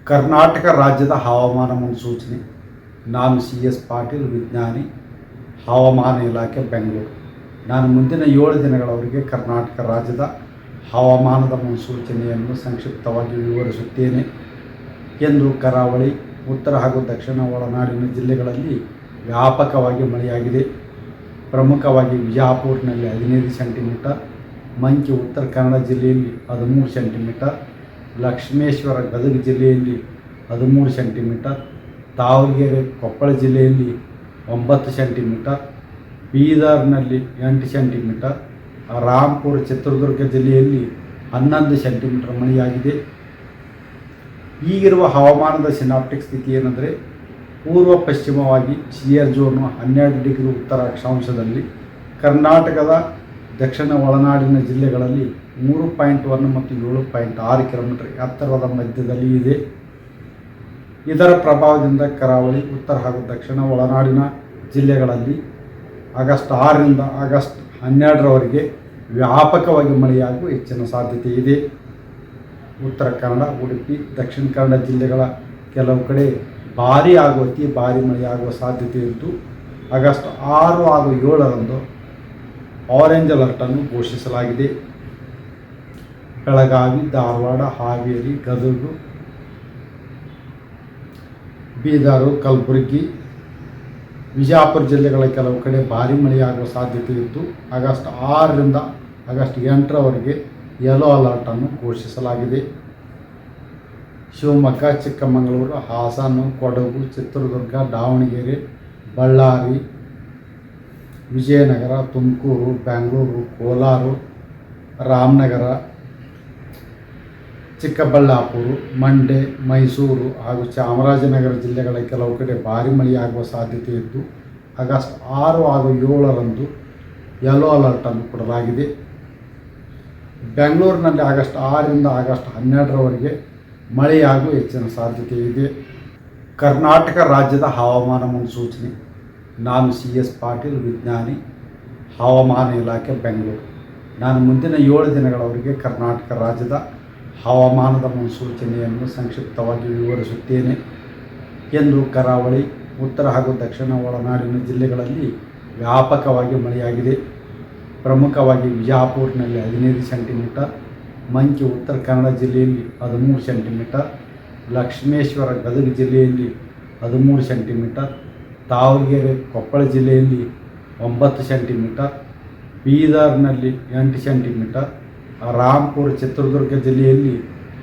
ಕರ್ನಾಟಕ ರಾಜ್ಯದ ಹವಾಮಾನ ಮುನ್ಸೂಚನೆ. ನಾನು CS ಪಾಟೀಲ್, ವಿಜ್ಞಾನಿ, ಹವಾಮಾನ ಇಲಾಖೆ, ಬೆಂಗಳೂರು. ನಾನು ಮುಂದಿನ 7 ದಿನಗಳವರೆಗೆ ಕರ್ನಾಟಕ ರಾಜ್ಯದ ಹವಾಮಾನದ ಮುನ್ಸೂಚನೆಯನ್ನು ಸಂಕ್ಷಿಪ್ತವಾಗಿ ವಿವರಿಸುತ್ತೇನೆ ಎಂದು. ಕರಾವಳಿ, ಉತ್ತರ ಹಾಗೂ ದಕ್ಷಿಣ ಒಳನಾಡಿನ ಜಿಲ್ಲೆಗಳಲ್ಲಿ ವ್ಯಾಪಕವಾಗಿ ಮಳೆಯಾಗಿದೆ. ಪ್ರಮುಖವಾಗಿ ವಿಜಯಪುರನಲ್ಲಿ 15 ಸೆಂಟಿಮೀಟರ್, ಮಂಕಿ ಉತ್ತರ ಕನ್ನಡ ಜಿಲ್ಲೆಯಲ್ಲಿ 13 ಸೆಂಟಿಮೀಟರ್, ಲಕ್ಷ್ಮೇಶ್ವರ ಗದಗ ಜಿಲ್ಲೆಯಲ್ಲಿ 13 ಸೆಂಟಿಮೀಟರ್, ತಾವರೆಕೆರೆ ಕೊಪ್ಪಳ ಜಿಲ್ಲೆಯಲ್ಲಿ 9 ಸೆಂಟಿಮೀಟರ್, ಬೀದರ್ನಲ್ಲಿ 8 ಸೆಂಟಿಮೀಟರ್, ರಾಂಪುರ ಚಿತ್ರದುರ್ಗ ಜಿಲ್ಲೆಯಲ್ಲಿ 11 ಸೆಂಟಿಮೀಟರ್ ಮಳೆಯಾಗಿದೆ. ಈಗಿರುವ ಹವಾಮಾನದ ಸಿನಾಪ್ಟಿಕ್ ಸ್ಥಿತಿ ಏನೆಂದರೆ, ಪೂರ್ವ ಪಶ್ಚಿಮವಾಗಿ ಶಿಯರ್ ಝೋನು 12 ಡಿಗ್ರಿ ಉತ್ತರ ಅಕ್ಷಾಂಶದಲ್ಲಿ ಕರ್ನಾಟಕದ ದಕ್ಷಿಣ ಒಳನಾಡಿನ ಜಿಲ್ಲೆಗಳಲ್ಲಿ 3.1 ಮತ್ತು 7.6 ಕಿಲೋಮೀಟರ್ ಎತ್ತರದ ಮಧ್ಯದಲ್ಲಿ ಇದೆ. ಇದರ ಪ್ರಭಾವದಿಂದ ಕರಾವಳಿ, ಉತ್ತರ ಹಾಗೂ ದಕ್ಷಿಣ ಒಳನಾಡಿನ ಜಿಲ್ಲೆಗಳಲ್ಲಿ ಆಗಸ್ಟ್ 6ರಿಂದ ಆಗಸ್ಟ್ 12ರವರೆಗೆ ವ್ಯಾಪಕವಾಗಿ ಮಳೆಯಾಗುವ ಹೆಚ್ಚಿನ ಸಾಧ್ಯತೆ ಇದೆ. ಉತ್ತರ ಕನ್ನಡ, ಉಡುಪಿ, ದಕ್ಷಿಣ ಕನ್ನಡ ಜಿಲ್ಲೆಗಳ ಕೆಲವು ಕಡೆ ಭಾರೀ ಹಾಗೂ ಅತಿ ಭಾರೀ ಮಳೆಯಾಗುವ ಸಾಧ್ಯತೆ ಇದ್ದು, ಆಗಸ್ಟ್ 6 ಹಾಗೂ 7ರಂದು ಆರೆಂಜ್ ಅಲರ್ಟನ್ನು ಘೋಷಿಸಲಾಗಿದೆ. ಬೆಳಗಾವಿ, ಧಾರವಾಡ, ಹಾವೇರಿ, ಗದಗ, ಬೀದರು, ಕಲಬುರಗಿ, ವಿಜಯಪುರ ಜಿಲ್ಲೆಗಳ ಕೆಲವು ಕಡೆ ಭಾರೀ ಮಳೆಯಾಗುವ ಸಾಧ್ಯತೆ ಇದ್ದು, ಆಗಸ್ಟ್ 6ರಿಂದ ಆಗಸ್ಟ್ 8ರವರೆಗೆ ಯೆಲ್ಲೋ ಅಲರ್ಟನ್ನು ಘೋಷಿಸಲಾಗಿದೆ. ಶಿವಮೊಗ್ಗ, ಚಿಕ್ಕಮಗಳೂರು, ಹಾಸನ, ಕೊಡಗು, ಚಿತ್ರದುರ್ಗ, ದಾವಣಗೆರೆ, ಬಳ್ಳಾರಿ, ವಿಜಯನಗರ, ತುಮಕೂರು, ಬೆಂಗಳೂರು, ಕೋಲಾರ, ರಾಮನಗರ, ಚಿಕ್ಕಬಳ್ಳಾಪುರ, ಮಂಡ್ಯ, ಮೈಸೂರು ಹಾಗೂ ಚಾಮರಾಜನಗರ ಜಿಲ್ಲೆಗಳ ಕೆಲವು ಕಡೆ ಭಾರೀ ಮಳೆಯಾಗುವ ಸಾಧ್ಯತೆ ಇದ್ದು, ಆಗಸ್ಟ್ 6 ಹಾಗೂ 7ರಂದು ಯೆಲ್ಲೋ ಅಲರ್ಟನ್ನು ಕೊಡಲಾಗಿದೆ. ಬೆಂಗಳೂರಿನಲ್ಲಿ ಆಗಸ್ಟ್ 6ರಿಂದ ಆಗಸ್ಟ್ 12ರವರೆಗೆ ಮಳೆಯಾಗುವ ಹೆಚ್ಚಿನ ಸಾಧ್ಯತೆ ಇದೆ. ಕರ್ನಾಟಕ ರಾಜ್ಯದ ಹವಾಮಾನ ಮುನ್ಸೂಚನೆ. ನಾನು CS ಪಾಟೀಲ್, ವಿಜ್ಞಾನಿ, ಹವಾಮಾನ ಇಲಾಖೆ, ಬೆಂಗಳೂರು. ನಾನು ಮುಂದಿನ 7 ದಿನಗಳವರೆಗೆ ಕರ್ನಾಟಕ ರಾಜ್ಯದ ಹವಾಮಾನದ ಮುನ್ಸೂಚನೆಯನ್ನು ಸಂಕ್ಷಿಪ್ತವಾಗಿ ವಿವರಿಸುತ್ತೇನೆ ಎಂದು. ಕರಾವಳಿ, ಉತ್ತರ ಹಾಗೂ ದಕ್ಷಿಣ ಒಳನಾಡಿನ ಜಿಲ್ಲೆಗಳಲ್ಲಿ ವ್ಯಾಪಕವಾಗಿ ಮಳೆಯಾಗಿದೆ. ಪ್ರಮುಖವಾಗಿ ವಿಜಯಪುರನಲ್ಲಿ 15 ಸೆಂಟಿಮೀಟರ್, ಮಂಕಿ ಉತ್ತರ ಕನ್ನಡ ಜಿಲ್ಲೆಯಲ್ಲಿ 13 ಸೆಂಟಿಮೀಟರ್, ಲಕ್ಷ್ಮೇಶ್ವರ ಗದಗ ಜಿಲ್ಲೆಯಲ್ಲಿ 13 ಸೆಂಟಿಮೀಟರ್, ತಾವರೆಕೆರೆ ಕೊಪ್ಪಳ ಜಿಲ್ಲೆಯಲ್ಲಿ 9 ಸೆಂಟಿಮೀಟರ್, ಬೀದರ್ನಲ್ಲಿ 8 ಸೆಂಟಿಮೀಟರ್, ರಾಂಪುರ ಚಿತ್ರದುರ್ಗ ಜಿಲ್ಲೆಯಲ್ಲಿ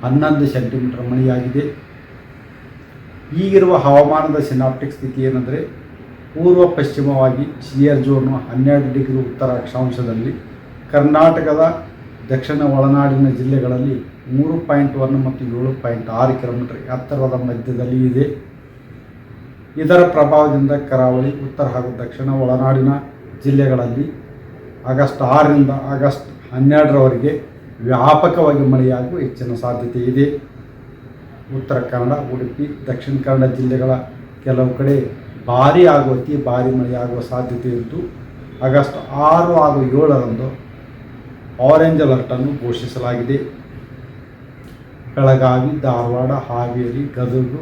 11 ಸೆಂಟಿಮೀಟರ್ ಮಳೆಯಾಗಿದೆ. ಈಗಿರುವ ಹವಾಮಾನದ ಸಿನಾಪ್ಟಿಕ್ ಸ್ಥಿತಿ ಏನೆಂದರೆ, ಪೂರ್ವ ಪಶ್ಚಿಮವಾಗಿ ಶಿಯರ್ ಝೋನು 12 ಡಿಗ್ರಿ ಉತ್ತರ ಅಕ್ಷಾಂಶದಲ್ಲಿ ಕರ್ನಾಟಕದ ದಕ್ಷಿಣ ಒಳನಾಡಿನ ಜಿಲ್ಲೆಗಳಲ್ಲಿ 3.1 ಮತ್ತು 7.6 ಕಿಲೋಮೀಟರ್ ಎತ್ತರದ ಮಧ್ಯದಲ್ಲಿ ಇದೆ. ಇದರ ಪ್ರಭಾವದಿಂದ ಕರಾವಳಿ, ಉತ್ತರ ಹಾಗೂ ದಕ್ಷಿಣ ಒಳನಾಡಿನ ಜಿಲ್ಲೆಗಳಲ್ಲಿ ಆಗಸ್ಟ್ 6ರಿಂದ ಆಗಸ್ಟ್ 12ರವರೆಗೆ ವ್ಯಾಪಕವಾಗಿ ಮಳೆಯಾಗುವ ಹೆಚ್ಚಿನ ಸಾಧ್ಯತೆ ಇದೆ. ಉತ್ತರ ಕನ್ನಡ, ಉಡುಪಿ, ದಕ್ಷಿಣ ಕನ್ನಡ ಜಿಲ್ಲೆಗಳ ಕೆಲವು ಕಡೆ ಭಾರೀ ಹಾಗೂ ಅತಿ ಭಾರೀ ಮಳೆಯಾಗುವ ಸಾಧ್ಯತೆ ಇದ್ದು, ಆಗಸ್ಟ್ 6 ಹಾಗೂ 7ರಂದು ಆರೆಂಜ್ ಅಲರ್ಟನ್ನು ಘೋಷಿಸಲಾಗಿದೆ. ಬೆಳಗಾವಿ, ಧಾರವಾಡ, ಹಾವೇರಿ, ಗದಗ,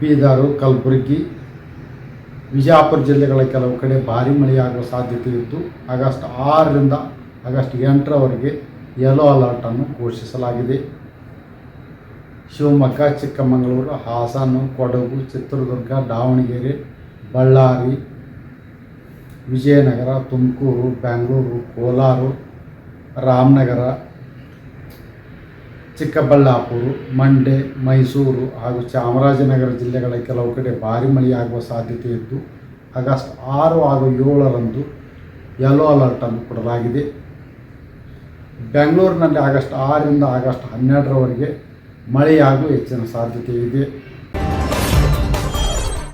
ಬೀದರು, ಕಲಬುರಗಿ, ವಿಜಯಪುರ ಜಿಲ್ಲೆಗಳ ಕೆಲವು ಕಡೆ ಭಾರೀ ಮಳೆಯಾಗುವ ಸಾಧ್ಯತೆ ಇದ್ದು, ಆಗಸ್ಟ್ 6ರಿಂದ ಆಗಸ್ಟ್ 8ರವರೆಗೆ ಯೆಲ್ಲೋ ಅಲರ್ಟನ್ನು ಘೋಷಿಸಲಾಗಿದೆ. ಶಿವಮೊಗ್ಗ, ಚಿಕ್ಕಮಗಳೂರು, ಹಾಸನ, ಕೊಡಗು, ಚಿತ್ರದುರ್ಗ, ದಾವಣಗೆರೆ, ಬಳ್ಳಾರಿ, ವಿಜಯನಗರ, ತುಮಕೂರು, ಬೆಂಗಳೂರು, ಕೋಲಾರ, ರಾಮನಗರ, ಚಿಕ್ಕಬಳ್ಳಾಪುರ, ಮಂಡ್ಯ, ಮೈಸೂರು ಹಾಗೂ ಚಾಮರಾಜನಗರ ಜಿಲ್ಲೆಗಳ ಕೆಲವು ಕಡೆ ಭಾರೀ ಮಳೆಯಾಗುವ ಸಾಧ್ಯತೆ ಇದ್ದು, ಆಗಸ್ಟ್ 6 ಹಾಗೂ 7ರಂದು ಯೆಲ್ಲೋ ಅಲರ್ಟನ್ನು ಕೊಡಲಾಗಿದೆ. ಬೆಂಗಳೂರಿನಲ್ಲಿ ಆಗಸ್ಟ್ 6ರಿಂದ ಆಗಸ್ಟ್ 12ರವರೆಗೆ ಮಳೆಯಾಗುವ ಹೆಚ್ಚಿನ ಸಾಧ್ಯತೆ ಇದೆ.